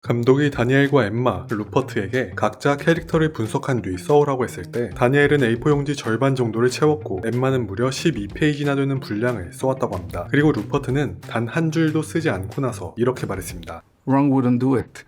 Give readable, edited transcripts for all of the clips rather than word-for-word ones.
감독이 다니엘과 엠마, 루퍼트에게 각자 캐릭터를 분석한 뒤 써오라고 했을 때 다니엘은 A4 용지 절반 정도를 채웠고 엠마는 무려 12페이지나 되는 분량을 써왔다고 합니다. 그리고 루퍼트는 단 한 줄도 쓰지 않고 나서 이렇게 말했습니다. Ron wouldn't do it.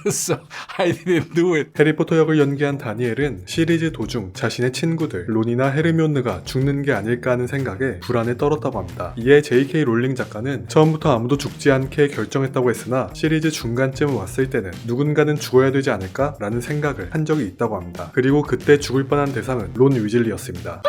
So I didn't do it. 해리포터 역을 연기한 다니엘은 시리즈 도중 자신의 친구들 론이나 헤르미온느가 죽는 게 아닐까 하는 생각에 불안에 떨었다고 합니다. 이에 J.K. 롤링 작가는 처음부터 아무도 죽지 않게 결정했다고 했으나 시리즈 중간쯤 왔을 때는 누군가는 죽어야 되지 않을까 라는 생각을 한 적이 있다고 합니다. 그리고 그때 죽을 뻔한 대상은 론 위즐리였습니다.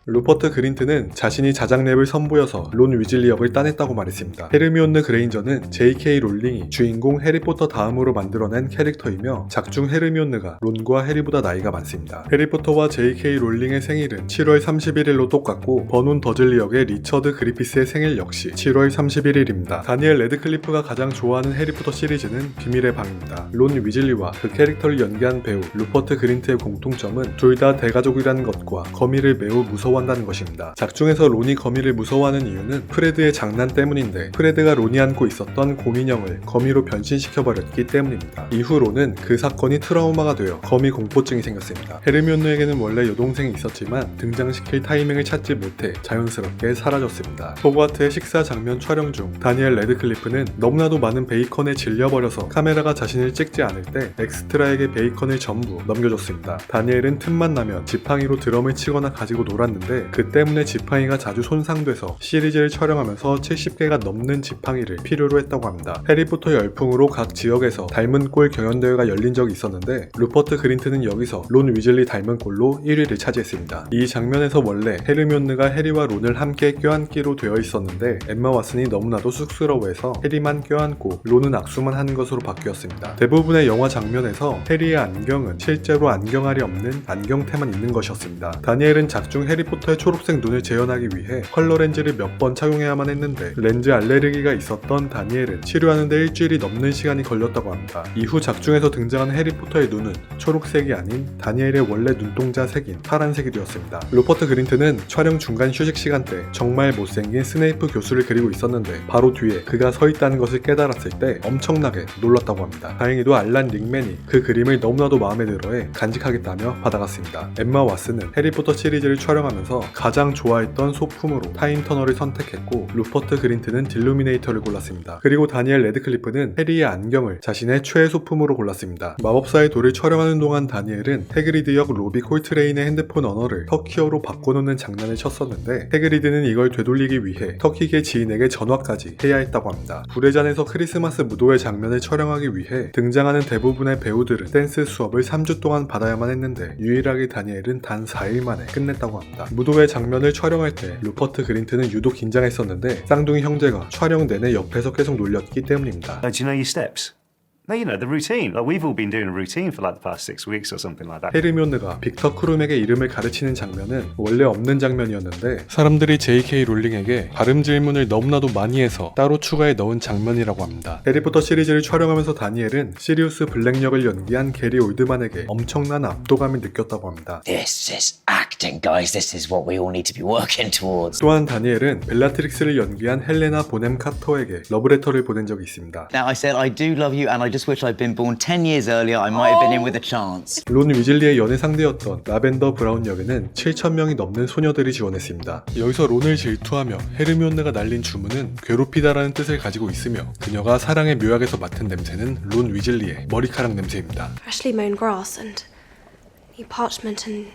루퍼트 그린트는 자신이 자작랩을 선보여서 론 위즐리 역을 따냈다고 말했습니다. 헤르미온느 그레인저는 J.K. 롤링이 주인공 해리포터 다음으로 만들어낸 캐릭터이며 작중 헤르미온느가 론과 해리보다 나이가 많습니다. 해리포터와 J.K. 롤링의 생일은 7월 31일로 똑같고 버논 더즐리 역의 리처드 그리피스의 생일 역시 7월 31일입니다. 다니엘 레드클리프가 가장 좋아하는 해리포터 시리즈는 비밀의 방입니다. 론 위즐리와 그 캐릭터를 연기한 배우 루퍼트 그린트의 공통점은 둘 다 대가족이라는 것과 거미를 매우 무서워한다는 것입니다. 작중에서 론이 거미를 무서워하는 이유는 프레드의 장난 때문인데 프레드가 론이 안고 있었던 곰인형을 거미로 변신시켜버렸기 때문입니다. 이후 론은 그 사건이 트라우마가 되어 거미 공포증이 생겼습니다. 헤르미온느에게는 원래 여동생이 있었지만 등장시킬 타이밍을 찾지 못해 자연스럽게 사라졌습니다. 호그와트의 식사 장면 촬영 중 다니엘 레드클리프는 너무나도 많은 베이컨에 질려버려서 카메라가 자신을 찍지 않을 때 엑스트라에게 베이컨을 전부 넘겨줬습니다. 다니엘은 틈만 나면 지팡이로 드럼을 치거나 가지고 놀았는데 그 때문에 지팡이가 자주 손상돼서 시리즈를 촬영하면서 70개가 넘는 지팡이를 필요로 했다고 합니다. 해리포터 열풍으로 각 지역에서 닮은 꼴 경연대회가 열린 적이 있었는데 루퍼트 그린트는 여기서 론 위즐리 닮은 꼴로 1위를 차지했습니다. 이 장면에서 원래 헤르미온느가 해리와 론을 함께 껴안기로 되어 있었는데 엠마 왓슨이 너무나도 쑥스러워해서 해리만 껴안고 론은 악수만 하는 것으로 바뀌었습니다. 대부분의 영화 장면에서 해리의 안경은 실제로 안경알이 없는 안경테만 있는 것이었습니다. 다니엘은 작중 해리포터의 초록색 눈을 재현하기 위해 컬러 렌즈를 몇 번 착용해야만 했는데 렌즈 알레르기가 있었던 다니엘은 치료하는데 일주일이 넘는 시간이 걸렸다고 합니다. 이후 작중에서 등장한 해리포터의 눈은 초록색이 아닌 다니엘의 원래 눈동자 색인 파란색이 되었습니다. 루퍼트 그린트는 촬영 중간 휴식 시간 때 정말 못생긴 스네이프 교수를 그리고 있었는데 바로 뒤에 그가 서 있다는 것을 깨달았을 때 엄청나게 놀랐다고 합니다. 다행히도 알란 릭맨이 그 그림을 너무나도 마음에 들어해 간직하겠다며 받아갔습니다. 엠마 왓슨은 해리포터 시리즈를 촬영하면서 가장 좋아했던 소품으로 타임 터널을 선택했고 루퍼트 그린트는 딜루미네이터를 골랐습니다. 그리고 다니엘 레드클리프는 해리의 안경을 자신의 최애 소품으로 골랐습니다. 마법사의 돌을 촬영하는 동안 다니엘은 해그리드 역 로비 콜트레인의 핸드폰 언어를 터키어로 바꿔놓는 장난을 쳤었는데 해그리드는 이걸 되돌리기 위해 터키계 지인에게 전화까지 해야 했다고 합니다. 불의 잔에서 크리스마스 무도회 장면을 촬영하기 위해 등장하는 대부분의 배우들은 댄스 수업을 3주 동안 받아야만 했는데 유일하게 다니엘은 단 4일 만에 끝냈다고 합니다. 무도회 장면을 촬영할 때 루퍼트 그린트는 유독 긴장했었는데 쌍둥이 형제가 촬영 내내 옆에서 계속 놀렸기 때문입니다. Do you know your steps? No, you know, the routine. Like, we've all been doing a routine for like the past 6 weeks or something like that. 헤르미온느가 빅터 크룸에게 이름을 가르치는 장면은 원래 없는 장면이었는데 사람들이 J.K. 롤링에게 발음 질문을 너무나도 많이 해서 따로 추가해 넣은 장면이라고 합니다. 해리포터 시리즈를 촬영하면서 다니엘은 시리우스 블랙 역을 연기한 게리 올드만에게 엄청난 압도감을 느꼈다고 합니다. This is acting, guys. This is what we all need to be working towards. 또한 다니엘은 벨라트릭스를 연기한 헬레나 보넴 카터에게 러브레터를 보낸 적이 있습니다. Now, I said I do love you and I just wish I'd been born 10 years earlier. I might have been in with a chance. 론 위즐리의 연애 상대였던 라벤더 브라운 역에는 7,000명이 넘는 소녀들이 지원했습니다. 여기서 론을 질투하며 헤르미온느가 날린 주문은 괴롭히다라는 뜻을 가지고 있으며 그녀가 사랑의 묘약에서 맡은 냄새는 론 위즐리의 머리카락 냄새입니다. Freshly mown grass and new parchment and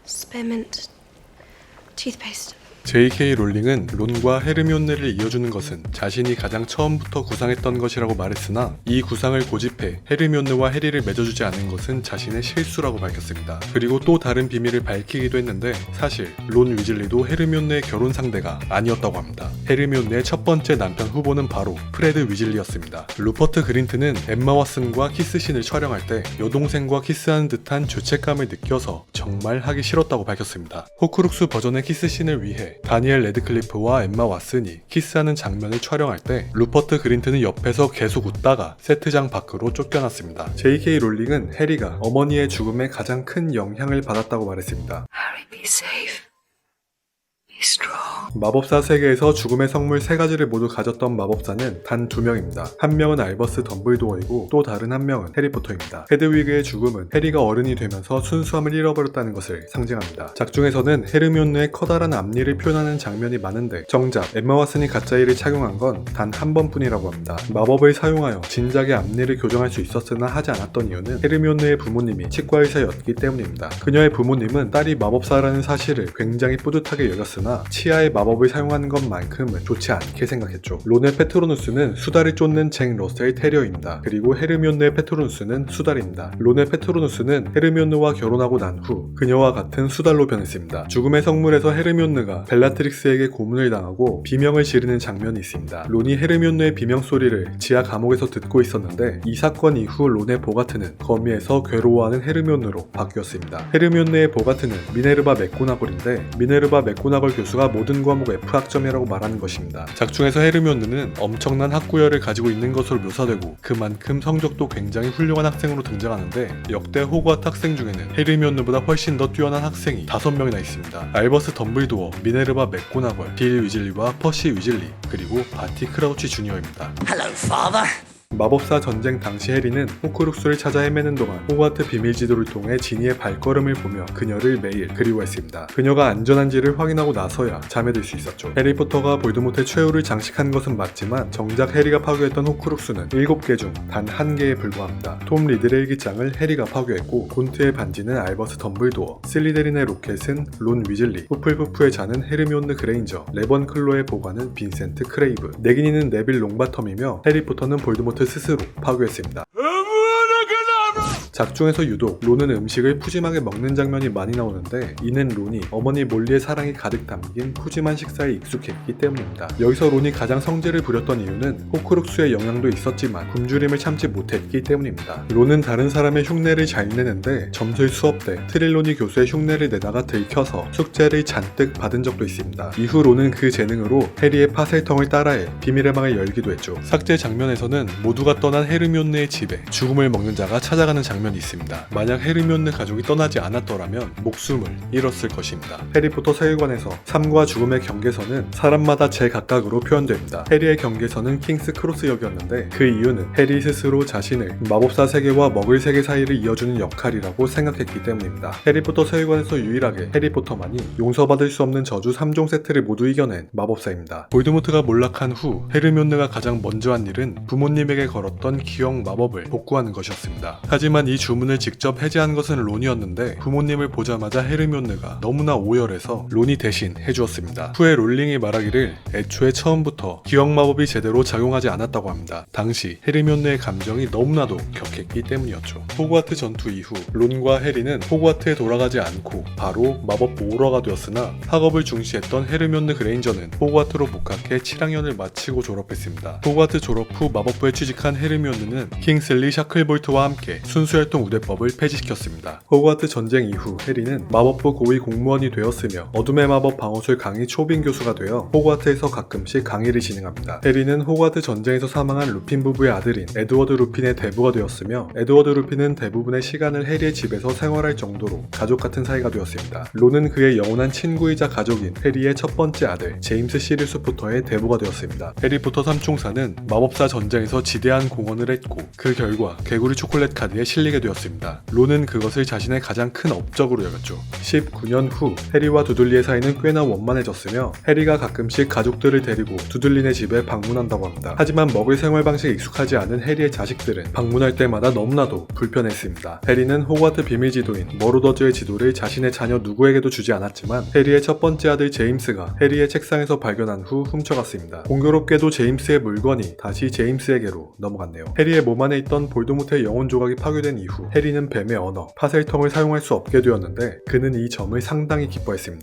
spearmint toothpaste. J.K. 롤링은 론과 헤르미온느를 이어주는 것은 자신이 가장 처음부터 구상했던 것이라고 말했으나 이 구상을 고집해 헤르미온느와 해리를 맺어주지 않은 것은 자신의 실수라고 밝혔습니다. 그리고 또 다른 비밀을 밝히기도 했는데 사실 론 위즐리도 헤르미온느의 결혼 상대가 아니었다고 합니다. 헤르미온느의 첫 번째 남편 후보는 바로 프레드 위즐리였습니다. 루퍼트 그린트는 엠마 왓슨과 키스신을 촬영할 때 여동생과 키스하는 듯한 죄책감을 느껴서 정말 하기 싫었다고 밝혔습니다. 호크룩스 버전의 키스신을 위해 다니엘 레드클리프와 엠마 왓슨이 키스하는 장면을 촬영할 때 루퍼트 그린트는 옆에서 계속 웃다가 세트장 밖으로 쫓겨났습니다. J.K. 롤링은 해리가 어머니의 죽음에 가장 큰 영향을 받았다고 말했습니다. Harry, be safe. Be strong. 마법사 세계에서 죽음의 성물 3가지를 모두 가졌던 마법사는 단 2명입니다. 한 명은 알버스 덤블도어이고 또 다른 한 명은 해리포터입니다. 헤드위그의 죽음은 해리가 어른이 되면서 순수함을 잃어버렸다는 것을 상징합니다. 작중에서는 헤르미온느의 커다란 앞니를 표현하는 장면이 많은데 정작 엠마 왓슨이 가짜이를 착용한 건 단 한 번뿐이라고 합니다. 마법을 사용하여 진작에 앞니를 교정할 수 있었으나 하지 않았던 이유는 헤르미온느의 부모님이 치과의사였기 때문입니다. 그녀의 부모님은 딸이 마법사라는 사실을 굉장히 뿌듯하게 여겼으나 치아의 마법을 사용하는 것만큼은 좋지 않게 생각했죠. 론의 페트로누스는 수달을 쫓는 잭 러셀 테리어입니다. 그리고 헤르미온느의 페트로누스는 수달입니다. 론의 페트로누스는 헤르미온느와 결혼하고 난 후 그녀와 같은 수달로 변했습니다. 죽음의 성물에서 헤르미온느가 벨라트릭스에게 고문을 당하고 비명을 지르는 장면이 있습니다. 론이 헤르미온느의 비명 소리를 지하 감옥에서 듣고 있었는데 이 사건 이후 론의 보가트는 거미에서 괴로워하는 헤르미온느로 바뀌었습니다. 헤르미온느의 보가트는 미네르바 맥고나걸인데 미네르바 맥고나걸 교수가 모든 과목 F학점이라고 말하는 것입니다. 작중에서 헤르미온느는 엄청난 학구열을 가지고 있는 것으로 묘사되고 그만큼 성적도 굉장히 훌륭한 학생으로 등장하는데 역대 호그와트 학생 중에는 헤르미온느보다 훨씬 더 뛰어난 학생이 5명이나 있습니다. 알버스 덤블도어, 미네르바 맥고나걸, 빌 위즐리와 퍼시 위즐리, 그리고 바티 크라우치 주니어입니다. 마법사 전쟁 당시 해리는 호크룩스를 찾아 헤매는 동안 호그와트 비밀지도를 통해 지니의 발걸음을 보며 그녀를 매일 그리워했습니다. 그녀가 안전한지를 확인하고 나서야 잠에 들 수 있었죠. 해리포터가 볼드모트의 최후를 장식한 것은 맞지만 정작 해리가 파괴했던 호크룩스는 7개 중 단 1개에 불과합니다. 톰 리들의 일기장을 해리가 파괴했고 곤트의 반지는 알버스 덤블도어, 슬리데린의 로켓은 론 위즐리, 후플푸프의 잔은 헤르미온느 그레인저, 레번클로의 보관은 빈센트 크레이브, 네기니는 네빌 롱바텀이며 해리포터는 볼드모트 스스로 파괴했습니다. 작중에서 유독 론은 음식을 푸짐하게 먹는 장면이 많이 나오는데 이는 론이 어머니 몰리의 사랑이 가득 담긴 푸짐한 식사에 익숙했기 때문입니다. 여기서 론이 가장 성질을 부렸던 이유는 호크룩스의 영향도 있었지만 굶주림을 참지 못했기 때문입니다. 론은 다른 사람의 흉내를 잘 내는데 점술 수업 때 트릴로니 교수의 흉내를 내다가 들켜서 숙제를 잔뜩 받은 적도 있습니다. 이후 론은 그 재능으로 해리의 파셀통을 따라해 비밀의 방을 열기도 했죠. 삭제 장면에서는 모두가 떠난 헤르미온느의 집에 죽음을 먹는 자가 찾아가는 장면이 있습니다. 만약 헤르미온느 가족이 떠나지 않았더라면 목숨을 잃었을 것입니다. 해리포터 세계관에서 삶과 죽음의 경계선은 사람마다 제각각으로 표현됩니다. 해리의 경계선은 킹스 크로스역이었는데 그 이유는 해리 스스로 자신을 마법사 세계와 먹을 세계 사이를 이어주는 역할이라고 생각했기 때문입니다. 해리포터 세계관에서 유일하게 해리포터만이 용서받을 수 없는 저주 3종 세트를 모두 이겨낸 마법사입니다. 볼드모트가 몰락한 후 헤르미온느가 가장 먼저 한 일은 부모님에게 걸었던 기억 마법을 복구하는 것이었습니다. 하지만 이 주문을 직접 해제한 것은 론이었는데 부모님을 보자마자 헤르미온느가 너무나 오열해서 론이 대신 해주었습니다. 후에 롤링이 말하기를 애초에 처음부터 기억 마법이 제대로 작용하지 않았다고 합니다. 당시 헤르미온느의 감정이 너무나도 격했기 때문이었죠. 호그와트 전투 이후 론과 해리는 호그와트에 돌아가지 않고 바로 마법 모으러가 되었으나 학업을 중시했던 헤르미온느 그레인저는 호그와트로 복학해 7학년을 마치고 졸업했습니다. 호그와트 졸업 후 마법부에 취직한 헤르미온느는 킹슬리 샤클볼트와 함께 순수혈통 우대법을 폐지시켰습니다. 호그와트 전쟁 이후 해리는 마법부 고위 공무원이 되었으며 어둠의 마법 방어술 강의 초빙 교수가 되어 호그와트에서 가끔씩 강의를 진행합니다. 해리는 호그와트 전쟁에서 사망한 루핀 부부의 아들인 에드워드 루핀의 대부가 되었으며 에드워드 루핀은 대부분의 시간을 해리의 집에서 생활할 정도로 가족 같은 사이가 되었습니다. 론은 그의 영원한 친구이자 가족인 해리의 첫 번째 아들 제임스 시리우스 포터의 대부가 되었습니다. 해리포터 삼총사는 마법사 전쟁에서 지대한 공헌을 했고 그 결과 개구리 초콜릿 카드에 실리게 되었습니다. 론은 그것을 자신의 가장 큰 업적으로 여겼죠. 19년 후 해리와 두들리의 사이는 꽤나 원만해졌으며 해리가 가끔씩 가족들을 데리고 두들리네 집에 방문한다고 합니다. 하지만 먹을 생활 방식에 익숙하지 않은 해리의 자식들은 방문할 때마다 너무나도 불편했습니다. 해리는 호그와트 비밀지도인 머로더즈의 지도를 자신의 자녀 누구에게도 주지 않았지만 해리의 첫 번째 아들 제임스가 해리의 책상에서 발견한 후 훔쳐갔습니다. 공교롭게도 제임스의 물건이 다시 제임스에게로 넘어갔네요. 해리의 몸 안에 있던 볼드모트의 영혼 조각이 파괴된 이후 해리는 뱀의 언어, 파셀텅을 사용할 수 없게 되었는데 그는 이 점을 상당히 기뻐했습니다.